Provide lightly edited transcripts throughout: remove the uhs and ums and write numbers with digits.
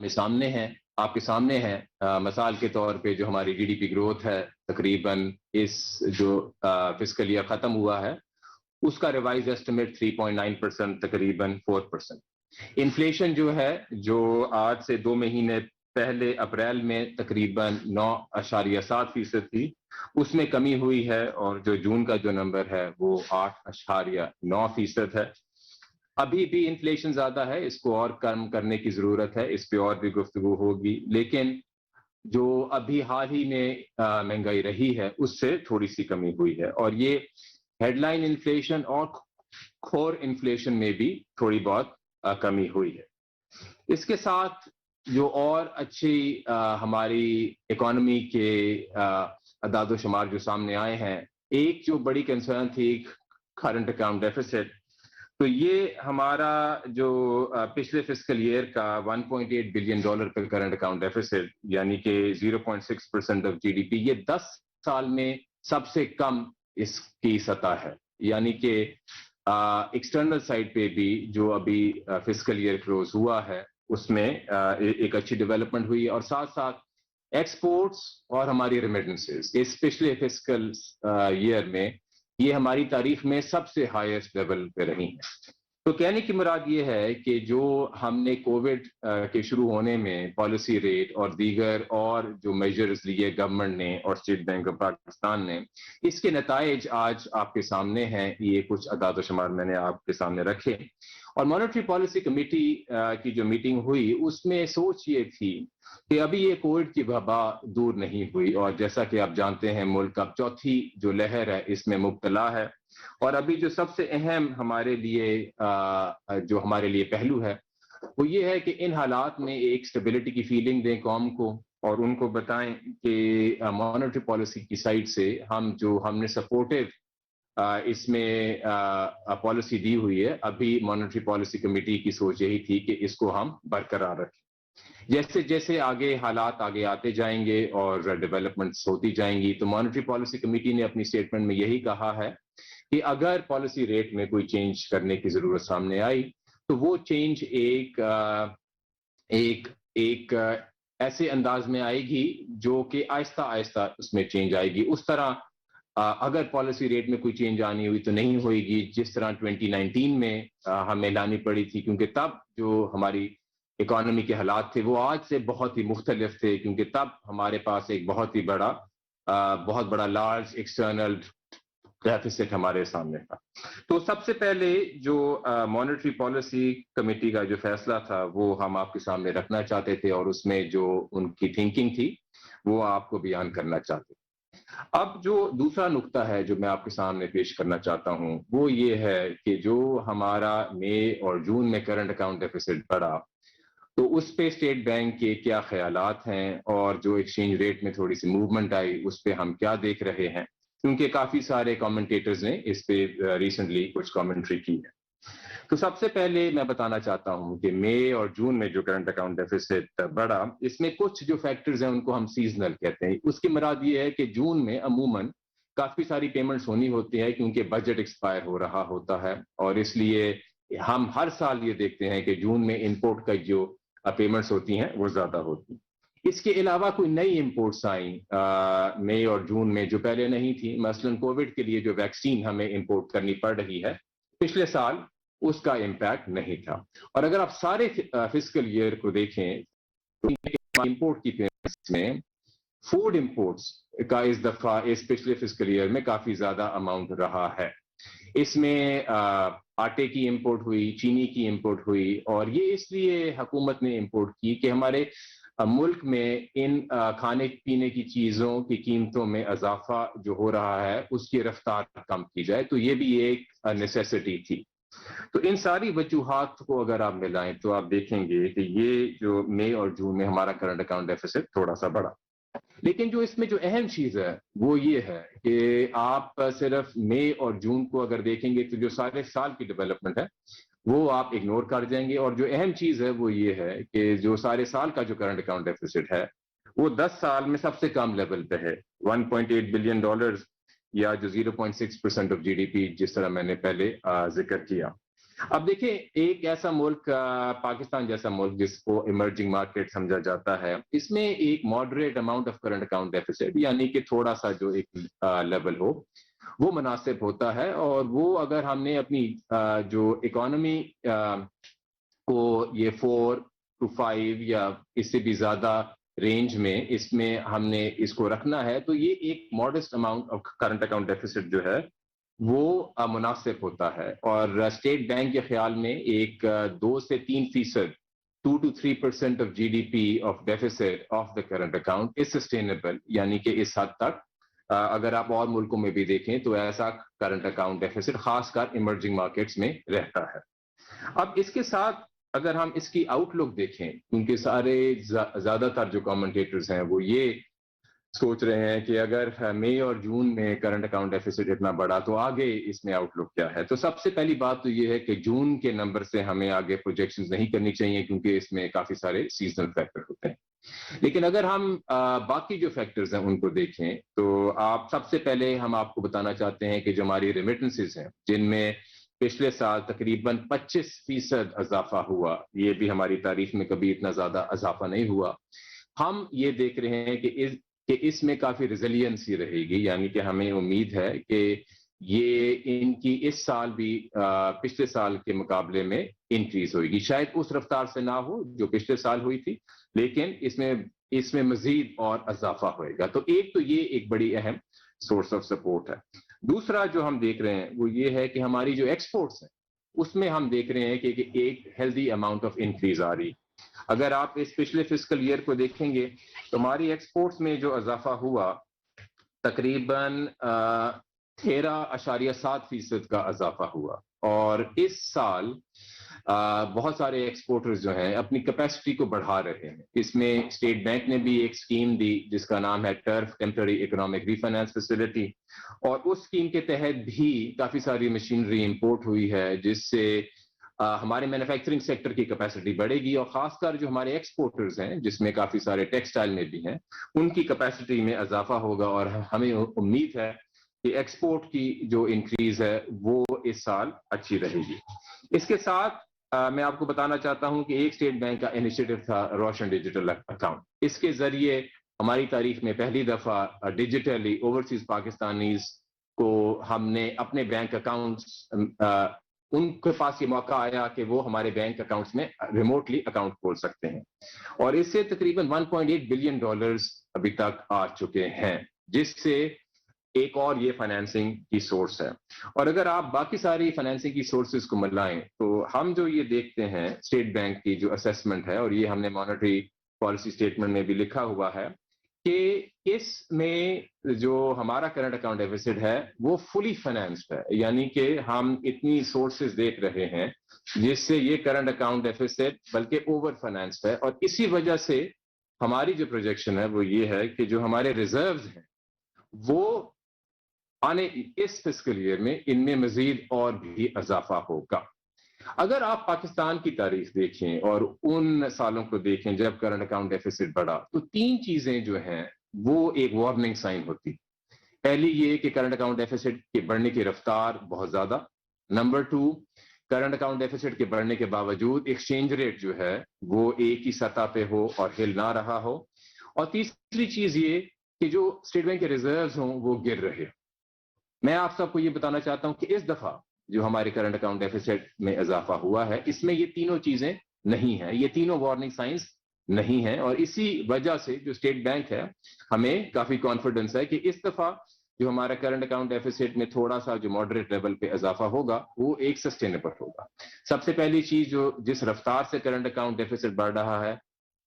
سامنے ہیں، آپ کے سامنے ہے مثال کے طور پہ جو ہماری جی ڈی پی گروتھ ہے تقریباً اس جو فسکل ایئر ختم ہوا ہے اس کا ریوائز ایسٹیمیٹ 3.9% تقریباً 4%. انفلیشن جو ہے جو آج سے 2 مہینے پہلے اپریل میں تقریباً 9.7% تھی، اس میں کمی ہوئی ہے اور جو جون کا جو نمبر ہے وہ 8.9% ہے. ابھی بھی انفلیشن زیادہ ہے، اس کو اور کم کرنے کی ضرورت ہے، اس پہ اور بھی گفتگو ہوگی، لیکن جو ابھی حال ہی میں مہنگائی رہی ہے اس سے تھوڑی سی کمی ہوئی ہے، اور یہ ہیڈ لائن انفلیشن اور کور انفلیشن میں بھی تھوڑی بہت کمی ہوئی ہے. اس کے ساتھ جو اور اچھی ہماری اکانومی کے اعداد و شمار جو سامنے آئے ہیں، ایک جو بڑی کنسرن تھی کرنٹ اکاؤنٹ ڈیفیسٹ، تو یہ ہمارا جو پچھلے فسکل ایئر کا $1.8 بلین کا کرنٹ اکاؤنٹ ڈیفیسٹ یعنی کہ 0.6% آف جی ڈی پی، یہ 10 سال میں سب سے کم اس کی سطح ہے. یعنی کہ ایکسٹرنل سائڈ پہ بھی جو ابھی فسکل ایئر کلوز ہوا ہے اس میں ایک اچھی ڈیولپمنٹ ہوئی، اور ساتھ ساتھ ایکسپورٹس اور ہماری ریمیٹنسز اس پچھلے فسکل ایئر میں یہ ہماری تاریخ میں سب سے ہائیسٹ لیول پہ رہی ہیں. تو کہنے کی مراد یہ ہے کہ جو ہم نے کووڈ کے شروع ہونے میں پالیسی ریٹ اور دیگر اور جو میجرز لیے گورنمنٹ نے اور اسٹیٹ بینک آف پاکستان نے، اس کے نتائج آج آپ کے سامنے ہیں. یہ کچھ اعداد و شمار میں نے آپ کے سامنے رکھے، اور مانیٹری پالیسی کمیٹی کی جو میٹنگ ہوئی اس میں سوچ یہ تھی کہ ابھی یہ کووڈ کی وبا دور نہیں ہوئی، اور جیسا کہ آپ جانتے ہیں ملک اب چوتھی جو لہر ہے اس میں مبتلا ہے، اور ابھی جو سب سے اہم ہمارے لیے پہلو ہے وہ یہ ہے کہ ان حالات میں ایک سٹیبلٹی کی فیلنگ دیں قوم کو، اور ان کو بتائیں کہ مانیٹری پالیسی کی سائڈ سے ہم نے سپورٹیو اس میں پالیسی دی ہوئی ہے. ابھی مانیٹری پالیسی کمیٹی کی سوچ یہی تھی کہ اس کو ہم برقرار رکھیں. جیسے جیسے آگے حالات آگے آتے جائیں گے اور ڈیولپمنٹس ہوتی جائیں گی، تو مانیٹری پالیسی کمیٹی نے اپنی اسٹیٹمنٹ میں یہی کہا ہے کہ اگر پالیسی ریٹ میں کوئی چینج کرنے کی ضرورت سامنے آئی تو وہ چینج ایک ایسے انداز میں آئے گی جو کہ آہستہ آہستہ اس میں چینج آئے گی. اس طرح اگر پالیسی ریٹ میں کوئی چینج آنی ہوئی تو نہیں ہوئے گی جس طرح 2019 میں ہمیں لانی پڑی تھی، کیونکہ تب جو ہماری اکانومی کے حالات تھے وہ آج سے بہت ہی مختلف تھے، کیونکہ تب ہمارے پاس ایک بہت بڑا لارج ایکسٹرنل ڈیفیسٹ ہمارے سامنے تھا. تو سب سے پہلے جو مانیٹری پالیسی کمیٹی کا جو فیصلہ تھا وہ ہم آپ کے سامنے رکھنا چاہتے تھے، اور اس میں جو ان کی تھنکنگ تھی وہ آپ کو بیان کرنا چاہتے. اب جو دوسرا نقطہ ہے جو میں آپ کے سامنے پیش کرنا چاہتا ہوں وہ یہ ہے کہ جو ہمارا مئی اور جون میں کرنٹ اکاؤنٹ ڈیفیسٹ بڑھا، تو اس پہ اسٹیٹ بینک کے کیا خیالات ہیں، اور جو ایکسچینج ریٹ میں تھوڑی سی موومنٹ آئی اس پہ ہم کیا دیکھ رہے ہیں، کیونکہ کافی سارے کامنٹیٹرز نے اس پہ ریسنٹلی کچھ کامنٹری کی ہے. تو سب سے پہلے میں بتانا چاہتا ہوں کہ مئی اور جون میں جو کرنٹ اکاؤنٹ ڈیفیسٹ بڑھا، اس میں کچھ جو فیکٹرز ہیں ان کو ہم سیزنل کہتے ہیں. اس کی مراد یہ ہے کہ جون میں عموماً کافی ساری پیمنٹس ہونی ہوتی ہے کیونکہ بجٹ ایکسپائر ہو رہا ہوتا ہے، اور اس لیے ہم ہر سال یہ دیکھتے ہیں کہ جون میں امپورٹ کا جو پیمنٹس ہوتی ہیں وہ زیادہ ہوتی ہیں. اس کے علاوہ کوئی نئی امپورٹس آئیں مئی اور جون میں جو پہلے نہیں تھی، مثلاً کووڈ کے لیے جو ویکسین ہمیں امپورٹ کرنی پڑ رہی ہے پچھلے سال اس کا امپیکٹ نہیں تھا. اور اگر آپ سارے فسکل ایئر کو دیکھیں امپورٹ کی پیمنٹس میں فوڈ امپورٹس کا اس دفعہ اس پچھلے فسکل ایئر میں کافی زیادہ اماؤنٹ رہا ہے. اس میں آٹے کی امپورٹ ہوئی، چینی کی امپورٹ ہوئی، اور یہ اس لیے حکومت نے امپورٹ کی کہ ہمارے ملک میں ان کھانے پینے کی چیزوں کی قیمتوں میں اضافہ جو ہو رہا ہے اس کی رفتار کم کی جائے. تو یہ بھی ایک نیسیسٹی تھی. تو ان ساری وجوہات کو اگر آپ ملائیں تو آپ دیکھیں گے کہ یہ جو مئی اور جون میں ہمارا کرنٹ اکاؤنٹ ڈیفیسٹ تھوڑا سا بڑھا. لیکن جو اس میں جو اہم چیز ہے وہ یہ ہے کہ آپ صرف مئی اور جون کو اگر دیکھیں گے تو جو سارے سال کی ڈیولپمنٹ ہے وہ آپ اگنور کر جائیں گے. اور جو اہم چیز ہے وہ یہ ہے کہ جو سارے سال کا جو کرنٹ اکاؤنٹ ڈیفیسٹ ہے وہ 10 سال میں سب سے کم لیول پہ ہے، $1.8 بلین یا جو 0.6% آف جی ڈی پی جس طرح میں نے پہلے ذکر کیا. اب دیکھیں ایک ایسا ملک پاکستان جیسا ملک جس کو ایمرجنگ مارکیٹ سمجھا جاتا ہے، اس میں ایک moderate amount of current account deficit یعنی کہ تھوڑا سا جو ایک لیول ہو وہ مناسب ہوتا ہے، اور وہ اگر ہم نے اپنی جو اکانومی کو یہ 4 to 5 یا اس سے بھی زیادہ رینج میں اس میں ہم نے اس کو رکھنا ہے، تو یہ ایک modest amount of current account deficit جو ہے وہ مناسب ہوتا ہے، اور اسٹیٹ بینک کے خیال میں ایک 2 سے 3%، 2 to 3% of GDP of deficits of the current account is sustainable, یعنی کہ اس حد تک اگر آپ اور ملکوں میں بھی دیکھیں تو ایسا کرنٹ اکاؤنٹ ڈیفیسٹ خاص کر ایمرجنگ مارکیٹس میں رہتا ہے۔ اب اس کے ساتھ اگر ہم اس کی آؤٹ لک دیکھیں، کیونکہ سارے زیادہ تر جو کامنٹیٹرز ہیں وہ یہ سوچ رہے ہیں کہ اگر مئی اور جون میں کرنٹ اکاؤنٹ ڈیفیسٹ اتنا بڑا تو آگے اس میں آؤٹ لک کیا ہے، تو سب سے پہلی بات تو یہ ہے کہ جون کے نمبر سے ہمیں آگے پروجیکشنز نہیں کرنی چاہیے، کیونکہ اس میں کافی سارے سیزنل فیکٹر ہوتے ہیں۔ لیکن اگر ہم باقی جو فیکٹرز ہیں ان کو دیکھیں تو سب سے پہلے ہم آپ کو بتانا چاہتے ہیں کہ جو ہماری ریمیٹنسز ہیں جن میں پچھلے سال تقریباً 25% اضافہ ہوا، یہ بھی ہماری تاریخ میں کبھی اتنا زیادہ اضافہ نہیں ہوا، ہم یہ دیکھ رہے ہیں کہ اس میں کافی ریزیلینسی رہے گی، یعنی کہ ہمیں امید ہے کہ یہ ان کی اس سال بھی پچھلے سال کے مقابلے میں انکریز ہوئے گی، شاید اس رفتار سے نہ ہو جو پچھلے سال ہوئی تھی، لیکن اس میں مزید اور اضافہ ہوئے گا۔ تو ایک تو یہ ایک بڑی اہم سورس آف سپورٹ ہے۔ دوسرا جو ہم دیکھ رہے ہیں وہ یہ ہے کہ ہماری جو ایکسپورٹس ہیں اس میں ہم دیکھ رہے ہیں کہ ایک ہیلدی اماؤنٹ آف انکریز آ رہی۔ اگر آپ اس پچھلے فسکل ایئر کو دیکھیں گے تو ہماری ایکسپورٹس میں جو اضافہ ہوا تقریباً 13.7% کا اضافہ ہوا، اور اس سال بہت سارے ایکسپورٹرز جو ہیں اپنی کیپیسٹی کو بڑھا رہے ہیں۔ اس میں اسٹیٹ بینک نے بھی ایک اسکیم دی جس کا نام ہے ٹرف ٹیمپرری اکنامک ریفائنانس فیسلٹی، اور اس اسکیم کے تحت بھی کافی ساری مشینری امپورٹ ہوئی ہے جس سے ہمارے مینوفیکچرنگ سیکٹر کی کیپیسٹی بڑھے گی، اور خاص کر جو ہمارے ایکسپورٹرز ہیں جس میں کافی سارے ٹیکسٹائل میں بھی ہیں ان کی کیپیسٹی میں اضافہ ہوگا، اور ہمیں امید ہے کہ ایکسپورٹ کی جو انکریز ہے وہ اس سال اچھی رہے گی۔ اس کے ساتھ میں آپ کو بتانا چاہتا ہوں کہ ایک اسٹیٹ بینک کا انیشیٹو تھا روشن ڈیجیٹل اکاؤنٹ، اس کے ذریعے ہماری تاریخ میں پہلی دفعہ ڈیجیٹلی اوورسیز پاکستانیز کو ہم نے اپنے بینک اکاؤنٹس ان کے پاس یہ موقع آیا کہ وہ ہمارے بینک اکاؤنٹس میں ریموٹلی اکاؤنٹ کھول سکتے ہیں، اور اس سے تقریباً $1.8 بلین ابھی تک آ چکے ہیں، جس سے ایک اور یہ فائنینسنگ کی سورس ہے۔ اور اگر آپ باقی ساری فائنینسنگ کی سورسز کو ملائیں تو ہم جو یہ دیکھتے ہیں اسٹیٹ بینک کی جو اسیسمنٹ ہے، اور یہ ہم نے مانیٹری پالیسی اسٹیٹمنٹ میں بھی لکھا ہوا ہے کہ اس میں جو ہمارا کرنٹ اکاؤنٹ ڈیفیسٹ ہے وہ فلی فائنینسڈ ہے، یعنی کہ ہم اتنی سورسز دیکھ رہے ہیں جس سے یہ کرنٹ اکاؤنٹ ڈیفیسٹ بلکہ اوور فائنینسڈ ہے، اور اسی وجہ سے ہماری جو پروجیکشن ہے وہ یہ ہے کہ جو ہمارے ریزروز ہیں وہ آنے اس فسکل ایئر میں ان میں مزید اور بھی اضافہ ہوگا۔ اگر آپ پاکستان کی تاریخ دیکھیں اور ان سالوں کو دیکھیں جب کرنٹ اکاؤنٹ ڈیفیسٹ بڑھا تو 3 چیزیں جو ہیں وہ ایک وارننگ سائن ہوتی۔ پہلی یہ کہ کرنٹ اکاؤنٹ ڈیفیسٹ کے بڑھنے کی رفتار بہت زیادہ، نمبر 2 کرنٹ اکاؤنٹ ڈیفیسٹ کے بڑھنے کے باوجود ایکسچینج ریٹ جو ہے وہ ایک ہی سطح پہ ہو اور ہل نہ رہا ہو، اور تیسری چیز یہ کہ جو اسٹیٹ بینک کے ریزروز ہوں وہ گر رہے۔ میں آپ سب کو یہ بتانا چاہتا ہوں کہ اس دفعہ جو ہمارے کرنٹ اکاؤنٹ ڈیفیسٹ میں اضافہ ہوا ہے اس میں یہ تینوں چیزیں نہیں ہیں، یہ تینوں وارننگ سائنس نہیں ہیں، اور اسی وجہ سے جو اسٹیٹ بینک ہے ہمیں کافی کانفیڈنس ہے کہ اس دفعہ جو ہمارا کرنٹ اکاؤنٹ ڈیفیسٹ میں تھوڑا سا جو ماڈریٹ لیول پہ اضافہ ہوگا وہ ایک سسٹینیبل ہوگا۔ سب سے پہلی چیز جو جس رفتار سے کرنٹ اکاؤنٹ ڈیفیسٹ بڑھ رہا ہے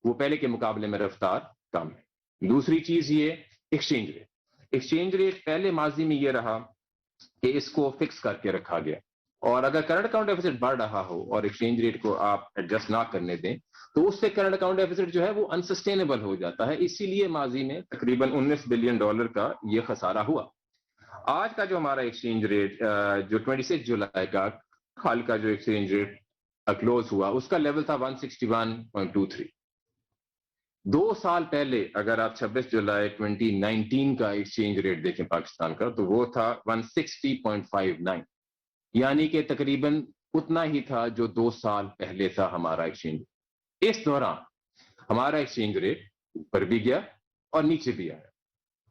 وہ پہلے کے مقابلے میں رفتار کم ہے۔ دوسری چیز یہ ایکسچینج ریٹ، ایکسچینج ریٹ پہلے ماضی میں یہ رہا کہ اس کو فکس کر کے رکھا گیا، اور اگر کرنٹ اکاؤنٹ ڈیفیسٹ بڑھ رہا ہو اور ایکسچینج ریٹ کو آپ ایڈجسٹ نہ کرنے دیں تو اس سے کرنٹ اکاؤنٹ ڈیفیسٹ جو ہے وہ انسسٹینیبل ہو جاتا ہے، اسی لیے ماضی میں تقریباً $19 بلین کا یہ خسارہ ہوا۔ آج کا جو ہمارا ایکسچینج ریٹ جو 26 جولائی کا حال کا جو ایکسچینج ریٹ کلوز ہوا اس کا لیول تھا 161.23۔ 2 سال پہلے اگر آپ 26 جولائی 2019 کا ایکسچینج ریٹ دیکھیں پاکستان کا تو وہ تھا 160.59، یعنی کہ تقریباً اتنا ہی تھا جو 2 سال پہلے تھا ہمارا ایکسچینج. اس دوران ہمارا ایکسچینج ریٹ اوپر بھی گیا اور نیچے بھی آیا.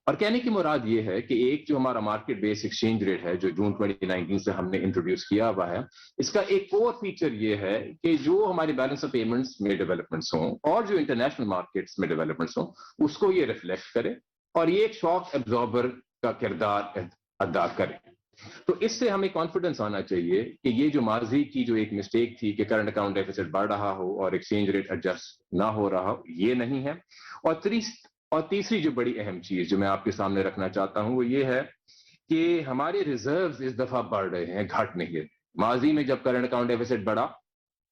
اور کہنے کی مراد یہ ہے کہ ایک جو ہمارا مارکیٹ بیس ایکسچینج ریٹ ہے جو جون 2019 سے ہم نے انٹروڈیوس کیا ہوا ہے, اس کا ایک اور فیچر یہ ہے کہ جو ہماری بیلنس آف پیمنٹس میں ڈیولپمنٹس ہوں اور جو انٹرنیشنل مارکیٹس میں ڈیولپمنٹس ہوں اس کو یہ ریفلیکٹ کرے اور یہ ایک شاک ایبزاربر کا کردار ادا کرے. تو اس سے ہمیں کانفیڈنس آنا چاہیے کہ یہ جو ماضی کی جو ایک مسٹیک تھی کہ کرنٹ اکاؤنٹ ڈیفیسٹ بڑھ رہا ہو اور ایکسچینج ریٹ ایڈجسٹ نہ ہو رہا ہو, یہ نہیں ہے. اور تیسری جو بڑی اہم چیز جو میں آپ کے سامنے رکھنا چاہتا ہوں وہ یہ ہے کہ ہمارے ریزروز اس دفعہ بڑھ رہے ہیں, گھٹ نہیں ہے. ماضی میں جب کرنٹ اکاؤنٹ ڈیفیسٹ بڑھا,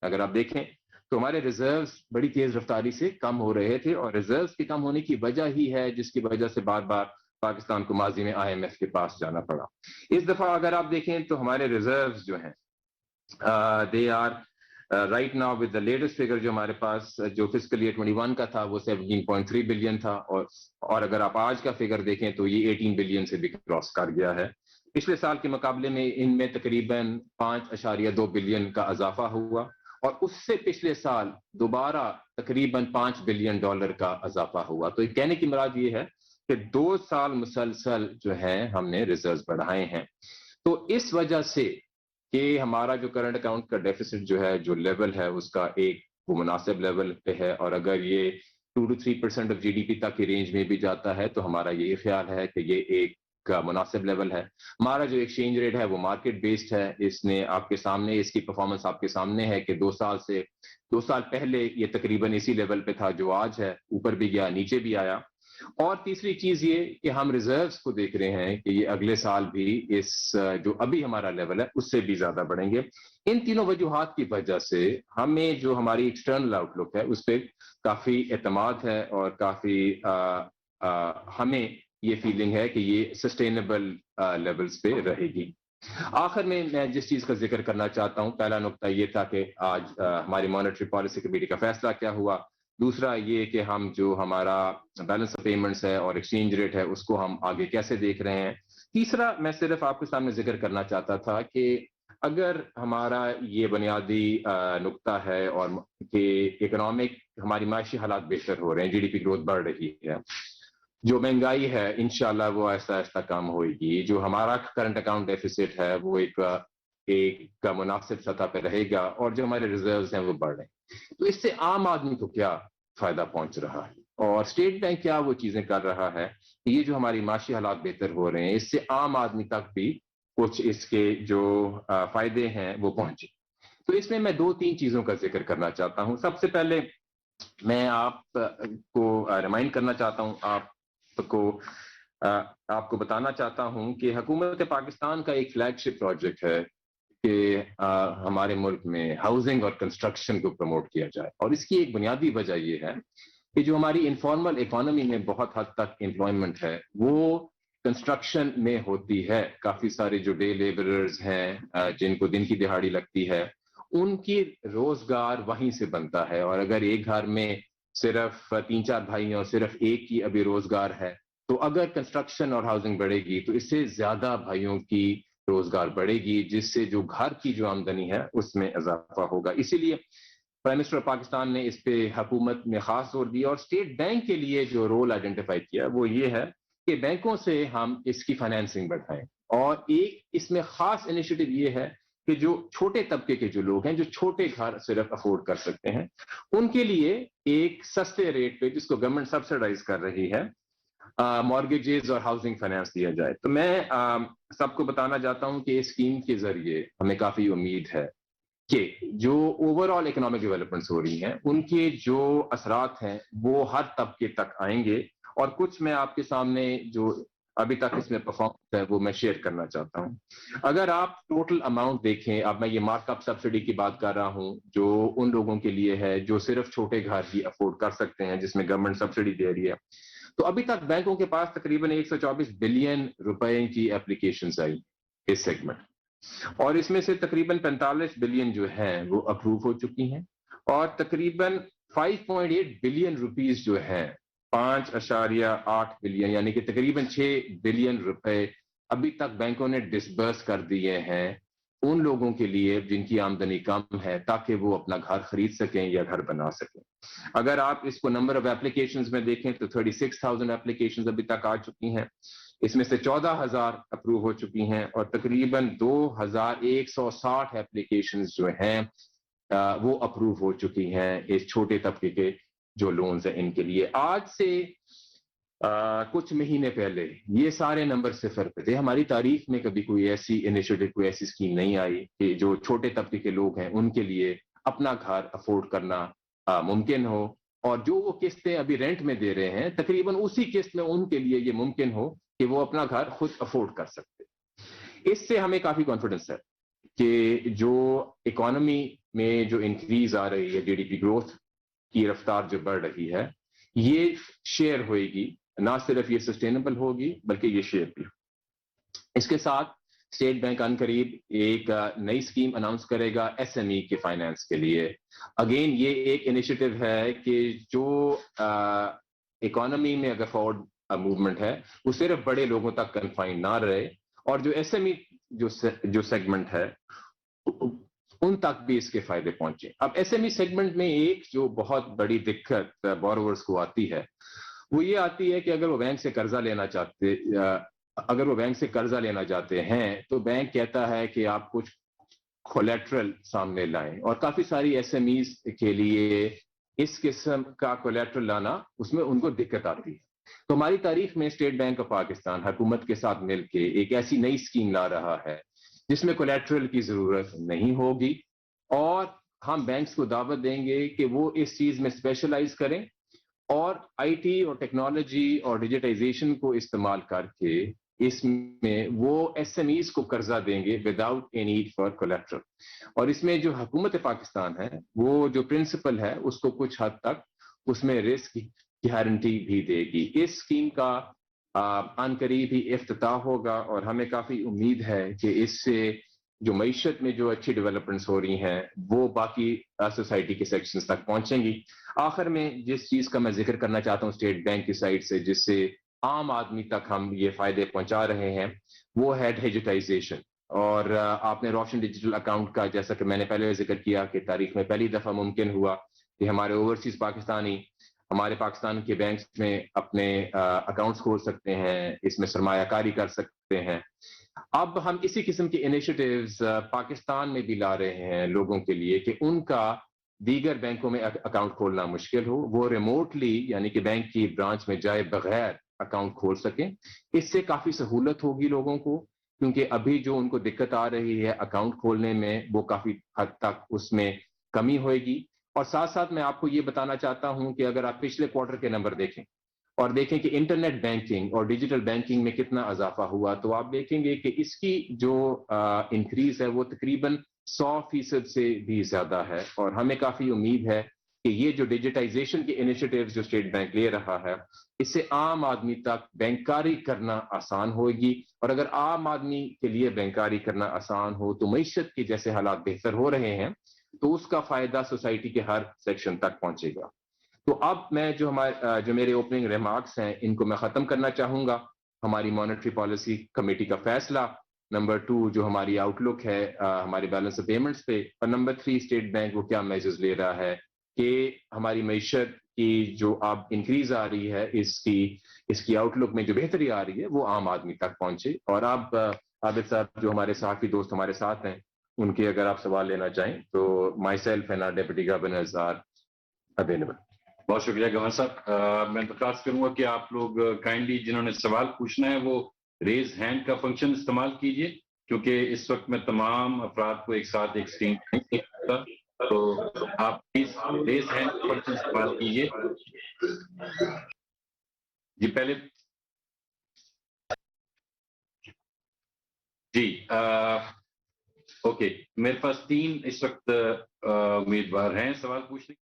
اگر آپ دیکھیں تو ہمارے ریزروز بڑی تیز رفتاری سے کم ہو رہے تھے, اور ریزروز کے کم ہونے کی وجہ ہی ہے جس کی وجہ سے بار بار پاکستان کو ماضی میں آئی ایم ایف کے پاس جانا پڑا. اس دفعہ اگر آپ دیکھیں تو ہمارے ریزروز جو ہیں they are right now with the latest figure جو ہمارے پاس جو فسکل ایئر 21 کا تھا وہ 17.3 بلین تھا, اور اگر آپ آج کا فگر دیکھیں تو یہ 18 بلین سے بھی کراس کر گیا ہے. پچھلے سال کے مقابلے میں ان میں تقریباً 5.2 بلین کا اضافہ ہوا, اور اس سے پچھلے سال دوبارہ تقریباً $5 بلین کا اضافہ ہوا. تو کہنے کی مراد یہ ہے کہ 2 سال مسلسل جو ہے ہم نے ریزروز بڑھائے ہیں. تو اس وجہ سے کہ ہمارا جو کرنٹ اکاؤنٹ کا ڈیفیسٹ جو ہے جو لیول ہے اس کا ایک وہ مناسب لیول پہ ہے, اور اگر یہ 2 to 3% of G D P تک کی رینج میں بھی جاتا ہے تو ہمارا یہ خیال ہے کہ یہ ایک کا مناسب لیول ہے. ہمارا جو ایکسچینج ریٹ ہے وہ مارکیٹ بیسڈ ہے, اس نے آپ کے سامنے اس کی پرفارمنس آپ کے سامنے ہے کہ 2 سال پہلے یہ تقریباً اسی لیول پہ تھا جو آج ہے, اوپر بھی گیا نیچے بھی آیا. اور تیسری چیز یہ کہ ہم ریزروز کو دیکھ رہے ہیں کہ یہ اگلے سال بھی اس جو ابھی ہمارا لیول ہے اس سے بھی زیادہ بڑھیں گے. ان تینوں وجوہات کی وجہ سے ہمیں جو ہماری ایکسٹرنل آؤٹ لک ہے اس پہ کافی اعتماد ہے, اور کافی ہمیں یہ فیلنگ ہے کہ یہ سسٹینیبل لیولز پہ رہے گی. آخر میں جس چیز کا ذکر کرنا چاہتا ہوں, پہلا نقطہ یہ تھا کہ آج ہماری مانیٹری پالیسی کمیٹی کا فیصلہ کیا ہوا. دوسرا یہ کہ ہم جو ہمارا بیلنس آف پیمنٹس ہے اور ایکسچینج ریٹ ہے اس کو ہم آگے کیسے دیکھ رہے ہیں. تیسرا میں صرف آپ کے سامنے ذکر کرنا چاہتا تھا کہ اگر ہمارا یہ بنیادی نقطہ ہے اور کہ اکنامک ہماری معاشی حالات بہتر ہو رہے ہیں, جی ڈی پی گروتھ بڑھ رہی ہے, جو مہنگائی ہے انشاءاللہ وہ آہستہ آہستہ کم ہوئے گی, جو ہمارا کرنٹ اکاؤنٹ ڈیفیسٹ ہے وہ ایک مناسب سطح پہ رہے گا, اور جو ہمارے ریزروز ہیں وہ بڑھ رہے ہیں, تو اس سے عام آدمی کو کیا فائدہ پہنچ رہا ہے اور اسٹیٹ بینک کیا وہ چیزیں کر رہا ہے کہ یہ جو ہماری معاشی حالات بہتر ہو رہے ہیں اس سے عام آدمی تک بھی کچھ اس کے جو فائدے ہیں وہ پہنچے. تو اس میں 2-3 چیزوں کا ذکر کرنا چاہتا ہوں. سب سے پہلے میں آپ کو ریمائنڈ کرنا چاہتا ہوں, آپ کو بتانا چاہتا ہوں کہ حکومت پاکستان کا ایک فلیگ شپ پروجیکٹ ہے کہ ہمارے ملک میں ہاؤسنگ اور کنسٹرکشن کو پروموٹ کیا جائے, اور اس کی ایک بنیادی وجہ یہ ہے کہ جو ہماری انفارمل اکانومی میں بہت حد تک امپلائمنٹ ہے وہ کنسٹرکشن میں ہوتی ہے. کافی سارے جو ڈے لیبررز ہیں جن کو دن کی دہاڑی لگتی ہے ان کی روزگار وہیں سے بنتا ہے, اور اگر ایک گھر میں صرف 3-4 بھائی ہیں اور صرف ایک کی ابھی روزگار ہے تو اگر کنسٹرکشن اور ہاؤسنگ بڑھے گی تو اس سے زیادہ بھائیوں کی روزگار بڑھے گی, جس سے جو گھر کی جو آمدنی ہے اس میں اضافہ ہوگا. اسی لیے پرائم منسٹر پاکستان نے اس پہ حکومت میں خاص زور دیا, اور اسٹیٹ بینک کے لیے جو رول آئیڈینٹیفائی کیا وہ یہ ہے کہ بینکوں سے ہم اس کی فائنینسنگ بڑھائیں. اور ایک اس میں خاص انیشیٹو یہ ہے کہ جو چھوٹے طبقے کے جو لوگ ہیں جو چھوٹے گھر صرف افورڈ کر سکتے ہیں ان کے لیے ایک سستے ریٹ پہ جس کو گورنمنٹ سبسڈائز کر رہی ہے مارگیجز اور ہاؤسنگ فائنانس دیا جائے. تو میں سب کو بتانا چاہتا ہوں کہ اس اسکیم کے ذریعے ہمیں کافی امید ہے کہ جو اوور آل اکنامک ڈیولپمنٹس ہو رہی ہیں ان کے جو اثرات ہیں وہ ہر طبقے تک آئیں گے, اور کچھ میں آپ کے سامنے جو ابھی تک اس میں پرفارمنس ہے وہ میں شیئر کرنا چاہتا ہوں. اگر آپ ٹوٹل اماؤنٹ دیکھیں, اب میں یہ مارک اپ سبسڈی کی بات کر رہا ہوں جو ان لوگوں کے لیے ہے جو صرف چھوٹے گھر ہی افورڈ کر سکتے ہیں جس میں گورنمنٹ سبسڈی دے رہی ہے, تو ابھی تک بینکوں کے پاس تقریباً 124 بلین روپے کی اپلیکیشنز آئی اس سیگمنٹ, اور اس میں سے تقریباً 45 بلین جو ہیں وہ اپروو ہو چکی ہیں, اور تقریباً 5.8 بلین روپیز جو ہیں 5.8 بلین یعنی کہ تقریباً 6 بلین روپے ابھی تک بینکوں نے ڈسبرس کر دیے ہیں ان لوگوں کے لیے جن کی آمدنی کم ہے تاکہ وہ اپنا گھر خرید سکیں یا گھر بنا سکیں. اگر آپ اس کو نمبر آف ایپلیکیشنز میں دیکھیں تو 36,000 ایپلیکیشنز ابھی تک آ چکی ہیں. اس میں سے 14,000 اپروو ہو چکی ہیں اور تقریباً 2,160 ایپلیکیشنز جو ہیں وہ اپروو ہو چکی ہیں اس چھوٹے طبقے کے جو لونز ہیں ان کے لیے. آج سے کچھ مہینے پہلے یہ سارے نمبر صفر پہ تھے. ہماری تاریخ میں کبھی کوئی ایسی انیشیٹو کوئی ایسی اسکیم نہیں آئی کہ جو چھوٹے طبقے کے لوگ ہیں ان کے لیے اپنا گھر افورڈ کرنا ممکن ہو, اور جو وہ قسطیں ابھی رینٹ میں دے رہے ہیں تقریباً اسی قسط میں ان کے لیے یہ ممکن ہو کہ وہ اپنا گھر خود افورڈ کر سکتے. اس سے ہمیں کافی کانفیڈنس ہے کہ جو اکانومی میں جو انکریز آ رہی ہے, جی ڈی پی گروتھ کی رفتار جو بڑھ رہی ہے, یہ شیئر ہوئے گی. نہ صرف یہ سسٹینیبل ہوگی بلکہ یہ شیئر بھی. اس کے ساتھ اسٹیٹ بینک ان قریب ایک نئی اسکیم اناؤنس کرے گا ایس ایم ای کے فائنانس کے لیے. اگین یہ ایک انیشیٹو ہے کہ جو اکانومی میں اگر فارورڈ موومنٹ ہے وہ صرف بڑے لوگوں تک کنفائن نہ رہے, اور جو ایس ایم ای جو سیگمنٹ ہے ان تک بھی اس کے فائدے پہنچے. اب ایس ایم ای سیگمنٹ میں ایک جو بہت بڑی دقت بورورز کو آتی ہے وہ یہ آتی ہے کہ اگر وہ بینک سے قرضہ لینا چاہتے ہیں تو بینک کہتا ہے کہ آپ کچھ کولیٹرل سامنے لائیں, اور کافی ساری ایس ایم ایز کے لیے اس قسم کا کولیٹرل لانا اس میں ان کو دقت آتی ہے. تو ہماری تاریخ میں اسٹیٹ بینک آف پاکستان حکومت کے ساتھ مل کے ایک ایسی نئی اسکیم لا رہا ہے جس میں کولیٹرل کی ضرورت نہیں ہوگی, اور ہم بینکس کو دعوت دیں گے کہ وہ اس چیز میں اسپیشلائز کریں اور آئی ٹی اور ٹیکنالوجی اور ڈیجیٹائزیشن کو استعمال کر کے اس میں وہ ایس ایم ایز کو قرضہ دیں گے without a need for collateral. اور اس میں جو حکومت پاکستان ہے وہ جو پرنسپل ہے اس کو کچھ حد تک اس میں رسک کی گارنٹی بھی دے گی. اس اسکیم کا عن قریب ہی افتتاح ہوگا اور ہمیں کافی امید ہے کہ اس سے جو معیشت میں جو اچھی ڈیولپمنٹس ہو رہی ہیں وہ باقی سوسائٹی کے سیکشنز تک پہنچیں گی. آخر میں جس چیز کا میں ذکر کرنا چاہتا ہوں اسٹیٹ بینک کی سائڈ سے جس سے عام آدمی تک ہم یہ فائدے پہنچا رہے ہیں وہ ہے ڈیجیٹائزیشن. اور آپ نے روشن ڈیجیٹل اکاؤنٹ کا جیسا کہ میں نے پہلے ذکر کیا کہ تاریخ میں پہلی دفعہ ممکن ہوا کہ ہمارے اوورسیز پاکستانی ہمارے پاکستان کے بینکس میں اپنے اکاؤنٹس کھول سکتے ہیں, اس میں سرمایہ کاری کر سکتے ہیں. اب ہم اسی قسم کے انیشیٹیوز پاکستان میں بھی لا رہے ہیں لوگوں کے لیے کہ ان کا دیگر بینکوں میں اکاؤنٹ کھولنا مشکل ہو, وہ ریموٹلی یعنی کہ بینک کی برانچ میں جائے بغیر اکاؤنٹ کھول سکیں. اس سے کافی سہولت ہوگی لوگوں کو, کیونکہ ابھی جو ان کو دقت آ رہی ہے اکاؤنٹ کھولنے میں وہ کافی حد تک اس میں کمی ہوئے گی. اور ساتھ ساتھ میں آپ کو یہ بتانا چاہتا ہوں کہ اگر آپ پچھلے کوارٹر کے نمبر دیکھیں اور دیکھیں کہ انٹرنیٹ بینکنگ اور ڈیجیٹل بینکنگ میں کتنا اضافہ ہوا تو آپ دیکھیں گے کہ اس کی جو انکریز ہے وہ تقریباً 100% سے بھی زیادہ ہے. اور ہمیں کافی امید ہے کہ یہ جو ڈیجیٹائزیشن کے انیشیٹیوز جو اسٹیٹ بینک لے رہا ہے اس سے عام آدمی تک بینکاری کرنا آسان ہوگی, اور اگر عام آدمی کے لیے بینکاری کرنا آسان ہو تو معیشت کے جیسے حالات بہتر ہو رہے ہیں تو اس کا فائدہ سوسائٹی کے ہر سیکشن تک پہنچے گا. تو اب میں جو میرے اوپننگ ریمارکس ہیں ان کو میں ختم کرنا چاہوں گا. ہماری مانیٹری پالیسی کمیٹی کا فیصلہ, نمبر 2 جو ہماری آؤٹ لک ہے ہمارے بیلنس آف پیمنٹس پہ, اور نمبر 3 اسٹیٹ بینک وہ کیا میجرز لے رہا ہے کہ ہماری معیشت کی جو اب انکریز آ رہی ہے اس کی آؤٹ لک میں جو بہتری آ رہی ہے وہ عام آدمی تک پہنچے. اور اب عابد صاحب جو ہمارے صحافی دوست ہمارے ساتھ ہیں ان کے اگر آپ سوال لینا چاہیں تو myself and our deputy governors are available. بہت شکریہ گورنر صاحب. میں درخواست کروں گا کہ آپ لوگ کائنڈلی جنہوں نے سوال پوچھنا ہے وہ ریز ہینڈ کا فنکشن استعمال کیجئے, کیونکہ اس وقت میں تمام افراد کو ایک ساتھ ایک اسکرین نہیں دیکھ سکتا, تو آپ پلیز ریز ہینڈ کا فنکشن استعمال کیجئے. جی پہلے جی اوکے, میرے پاس 3 اس وقت امیدوار ہیں سوال پوچھنے.